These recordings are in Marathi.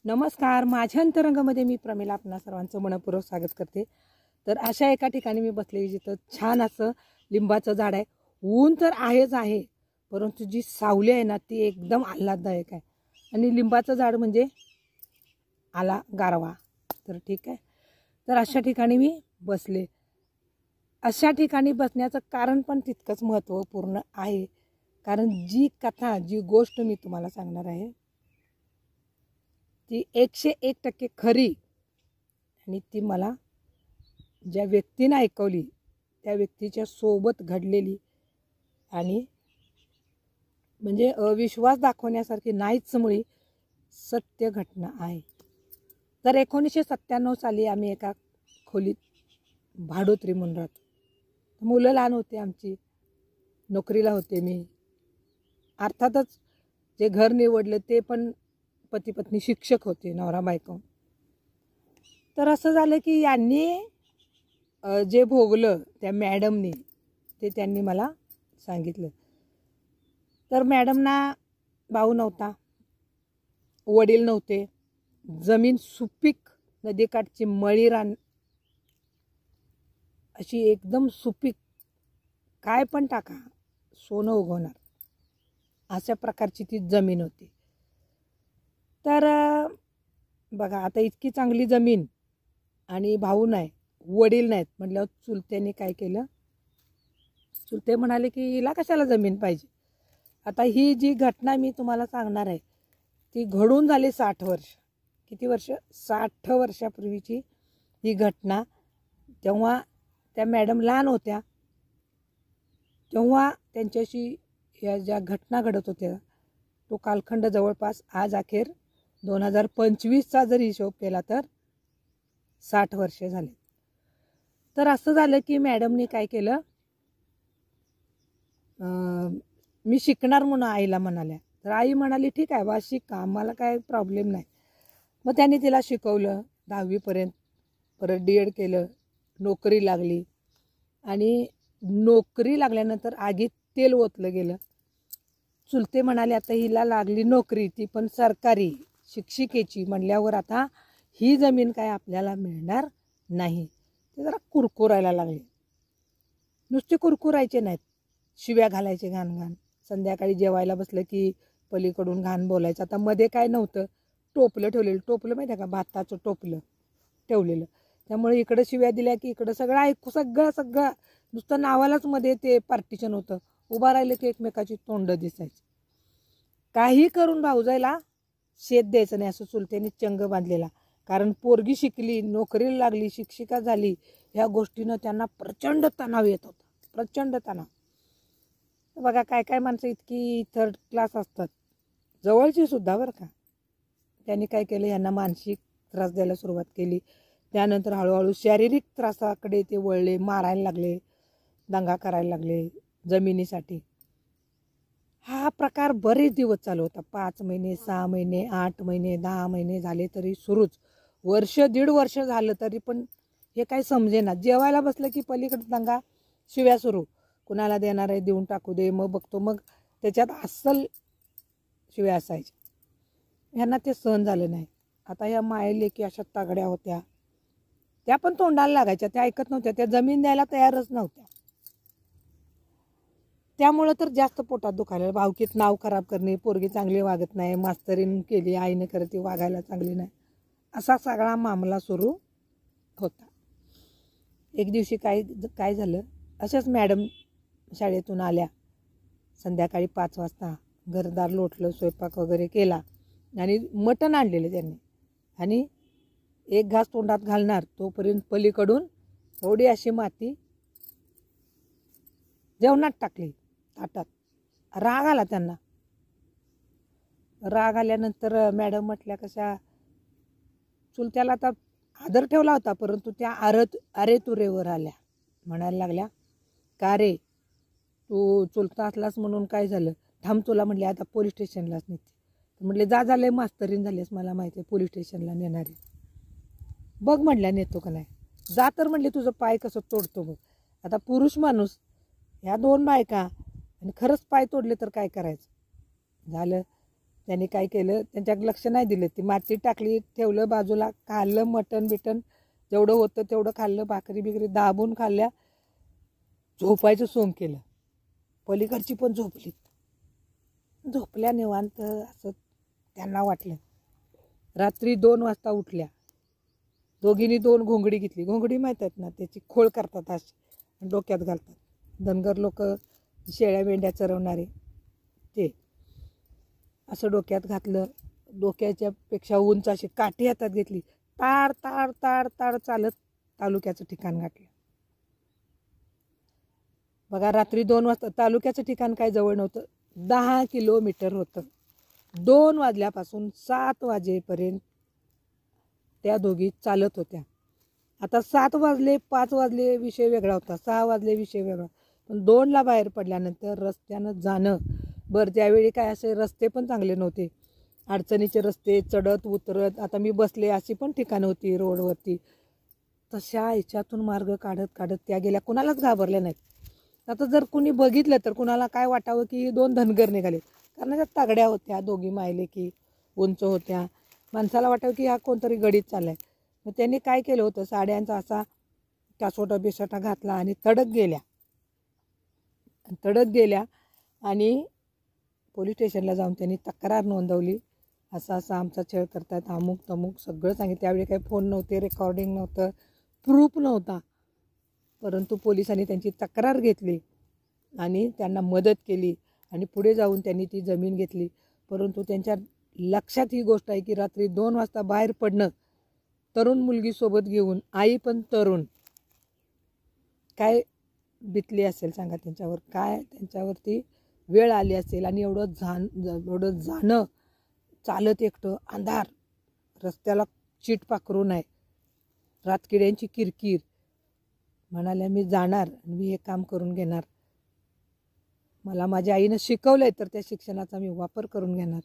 नमस्कार, माझ्या अंतरंगामध्ये मी प्रमिला आपणा सर्वांचं मनपूर्वक स्वागत करते। तर अशा एका ठिकाणी मी बसले जिथं छान असं लिंबाचं झाड आहे। ऊन तर आहेच आहे, परंतु जी सावली आहे ना ती एकदम आल्हाददायक आहे। आणि लिंबाचं झाड म्हणजे आला गारवा। तर ठीक आहे, तर अशा ठिकाणी मी बसले। अशा ठिकाणी बसण्याचं कारण पण तितकंच महत्त्वपूर्ण आहे, कारण जी कथा जी गोष्ट मी तुम्हाला सांगणार आहे ती 101% खरी आणि ती मला ज्या व्यक्तीने ऐकवली त्या व्यक्तीच्या सोबत घडलेली आणि म्हणजे विश्वास दाखवण्यासारखी नाहीच मुळी सत्य घटना आहे। तर 1997 साली आम्ही एका खोलीत भाडोत्री म्हणून राहतो। मुलं लहान होते, आमची नोकरीला होते मी। अर्थातच जे घर निवडलं ते पण पती पत्नी शिक्षक होते, नवरा बायको। तर असं झालं की यांनी जे भोगलं त्या मॅडमनी ते त्यांनी मला सांगितलं। तर मॅडमना भाऊ नव्हता, वडील नव्हते, जमीन सुपीक, नदीकाठची मळी रान अशी एकदम सुपीक, काय पण टाका सोनं उगवणार अशा प्रकारची ती जमीन होती। तर बघा आता इतकी चांगली जमीन आणि भाऊ नाही, वडील नाहीत म्हटल्यावर चुलत्यांनी काय केलं, चुलते म्हणाले की हिला कशाला जमीन पाहिजे। आता ही जी घटना मी तुम्हाला सांगणार आहे ती घडून झाली 60 वर्ष। किती वर्ष? 60 वर्षापूर्वीची ही घटना। तेव्हा त्या मॅडम लहान होत्या, तेव्हा त्यांच्याशी या ज्या घटना घडत होत्या तो कालखंड जवळपास आज अखेर 2025चा जर हिशोब केला तर 60 वर्षे झाले। तर असं झालं की मॅडमनी काय केलं, मी शिकणार म्हणून आईला म्हणाल्या। तर आई म्हणाली ठीक आहे बा, शिक, आम्हाला काय प्रॉब्लेम नाही। मग त्यांनी तिला शिकवलं 10वी पर्यंत, परत D.Ed केलं, नोकरी लागली आणि नोकरी लागल्यानंतर आगीत तेल ओतलं गेलं। चुलते म्हणाले आता हिला लागली नोकरी, ती पण सरकारी शिक्षिकेची म्हणल्यावर आता ही जमीन काय आपल्याला मिळणार नाही। ते जरा कुरकुरायला लागले, नुसते कुरकुरायचे नाहीत, शिव्या घालायचे घाण घाण। संध्याकाळी जेवायला बसलं की पलीकडून घाण बोलायचं। आता मध्ये काय नव्हतं, टोपलं ठेवलेलं, टोपलं माहिती आहे का, भाताचं टोपलं ठेवलेलं, त्यामुळे इकडं शिव्या दिल्या की इकडं सगळं ऐकू, सगळं नुसतं नावालाच मध्ये ते पार्टिशन होतं। उभा राहिले की एकमेकाची तोंड दिसायची। काही करून भाऊजाईला शेत द्यायचं नाही असं चुलत्यांनी चंग बांधलेला, कारण पोरगी शिकली, नोकरीला लागली, शिक्षिका झाली, ह्या गोष्टीनं त्यांना प्रचंड तणाव येत होता, प्रचंड तणाव। बघा काय काय माणसं इतकी थर्ड क्लास असतात, जवळची सुद्धा बरं का। त्यांनी काय केलं, यांना मानसिक त्रास द्यायला सुरुवात केली। त्यानंतर हळूहळू शारीरिक त्रासाकडे ते वळले, मारायला लागले, दंगा करायला लागले जमिनीसाठी। हा प्रकार बरेच दिवस चालू होता, 5 महिने, 6 महिने, 8 महिने, 10 महिने झाले तरी सुरूच। वर्ष 1.5 वर्ष झालं तरी पण हे काही समजेना। जेवायला बसलं की पलीकडे दंगा, शिव्या सुरू, कुणाला देणार आहे देऊन टाकू दे, मग बघतो, मग त्याच्यात अस्सल शिव्या असायच्या। ह्यांना ते सहन झालं नाही। आता ह्या मायलेकी अशा तगड्या होत्या, त्या पण तोंडाला लागायच्या, त्या ऐकत नव्हत्या, त्या जमीन द्यायला तयारच नव्हत्या। त्यामुळं तर जास्त पोटात दुखायला, भावकीत नाव खराब करणे, पोरगी चांगली वागत नाही, मास्तरीन केली, आईने खरं ती वागायला चांगली नाही, असा सगळा मामला सुरू होता। एक दिवशी काय झालं, अशाच मॅडम शाळेतून आल्या संध्याकाळी 5 वाजता, घरदार लोटलं, स्वयंपाक वगैरे केला आणि मटण आणलेलं त्यांनी, आणि एक घास तोंडात घालणार तोपर्यंत पलीकडून थोडी अशी माती जेवणात टाकली ताटात। राग आला त्यांना। राग आल्यानंतर मॅडम म्हटल्या कशा, चुलत्याला आता आदर ठेवला होता परंतु त्या अरे तुरेवर आल्या, म्हणायला लागल्या का रे तू चुलता असलास म्हणून काय झालं, थांब तुला म्हटले आता पोलीस स्टेशनलाच नेते। म्हटले जा, झाले मास्तरीन झालेस, मला माहिती आहे पोलीस स्टेशनला नेणारे, बघ म्हटल्या नेतो का नाही, जा तर म्हटले तुझं पाय कसं तोडतो बघ। आता पुरुष माणूस, ह्या 2 बायका, आणि खरंच पाय तोडले तर काय करायचं। झालं त्यांनी काय केलं, त्यांच्याकडे लक्ष नाही दिलं. ती माती टाकली, ठेवलं बाजूला, खाल्लं मटण बिटन जेवढं होतं तेवढं खाल्लं, भाकरी बिकरी दाबून खाल्ल्या, झोपायचं सोंग केलं. पलीकडची पण झोपलीत. झोपल्या निवांत असं त्यांना वाटलं. रात्री 2 वाजता उठल्या. दोघींनी 2 घोंगडी घेतली. घोंगडी माहीत आहेत ना, त्याची खोळ करतात अशी डोक्यात घालतात. धनगर लोक शेळ्या मेंढ्या चरवणारे ते असं डोक्यात घातलं. डोक्याच्या पेक्षा उंच अशी काठी हातात घेतली. ताड ताड ताड ताड चालत तालुक्याचं ठिकाण गाठलं. बघा, रात्री 2 वाजता. तालुक्याचं ठिकाण काय जवळ नव्हतं, 10 किलोमीटर होतं. 2 वाजल्यापासून 7 वाजेपर्यंत त्या दोघी चालत होत्या. आता 7 वाजले 5 वाजले विषय वेगळा होता, 6 वाजले विषय वेगळा. पण 2ला बाहेर पडल्यानंतर रस्त्यानं जाणं बरं, त्यावेळी काय असे रस्ते पण चांगले नव्हते, अडचणीचे रस्ते, चढत उतरत. आता मी बसले अशी पण ठिकाणं होती रोडवरती. तशा ह्याच्यातून मार्ग काढत काढत त्या गेल्या. कुणालाच घाबरल्या नाहीत. आता जर कुणी बघितलं तर कुणाला काय वाटावं की 2 धनगर निघाले, कारण त्या तागड्या होत्या, दोघी मायले की उंच होत्या. माणसाला वाटावं की हा कोणतरी गडीत चाललाय. मग त्यांनी काय केलं होतं, साड्यांचा असा कासोटा बिसोटा घातला आणि तडक गेल्या आणि पोलीस स्टेशनला जाऊन त्यांनी तक्रार नोंदवली. असा असा आमचा छळ करतात, अमुक तमुक सगळं सांगितलं. त्यावेळी काही फोन नव्हते, रेकॉर्डिंग नव्हतं, प्रूफ नव्हता. परंतु पोलिसांनी त्यांची तक्रार घेतली आणि त्यांना मदत केली आणि पुढे जाऊन त्यांनी ती जमीन घेतली. परंतु त्यांच्या लक्षात ही गोष्ट आहे की रात्री 2 वाजता बाहेर पडणं, तरुण मुलगी सोबत घेऊन, आई पण तरुण, काय बितली असेल सांगा त्यांच्यावर, काय त्यांच्यावरती वेळ आली असेल. आणि एवढं जाणं चालत एकटं, अंधार, रस्त्याला चीट पाखरू नाही, रातकिड्यांची किरकिर. म्हणाल्या मी जाणार आणि मी हे काम करून घेणार. मला माझ्या आईनं शिकवलंय तर त्या शिक्षणाचा मी वापर करून घेणार.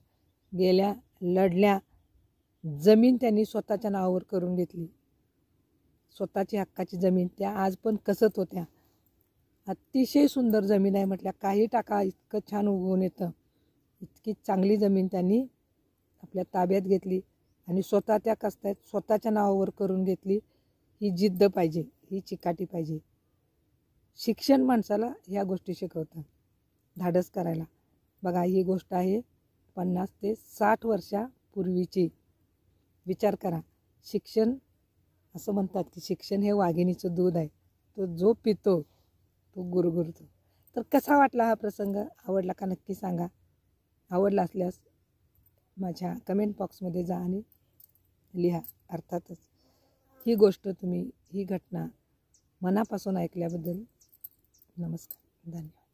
गेल्या, लढल्या. जमीन त्यांनी स्वतःच्या नावावर करून घेतली. स्वतःची हक्काची जमीन त्या आज पण कसत होत्या. अतिशय सुंदर जमीन आहे म्हटल्या. काही टाका इतकं छान उगवून येतं. इतकी चांगली जमीन त्यांनी आपल्या ताब्यात घेतली आणि स्वतः त्या कसतायत, स्वतःच्या नावावर करून घेतली. ही जिद्द पाहिजे, ही चिकाटी पाहिजे. शिक्षण माणसाला ह्या गोष्टी शिकवतं, धाडस करायला. बघा, ही गोष्ट आहे 50 ते 60 वर्षापूर्वीची. विचार करा. शिक्षण, असं म्हणतात की शिक्षण हे वाघिणीचं दूध आहे, तो जो पितो तो गुरगुरतो. तर कसा वाटला हा प्रसंग? आवडला का नक्की सांगा. आवडला असल्यास माझ्या कमेंट बॉक्समध्ये जा आणि लिहा. अर्थातच ही गोष्ट तुम्ही, ही घटना मनापासून ऐकल्याबद्दल नमस्कार, धन्यवाद.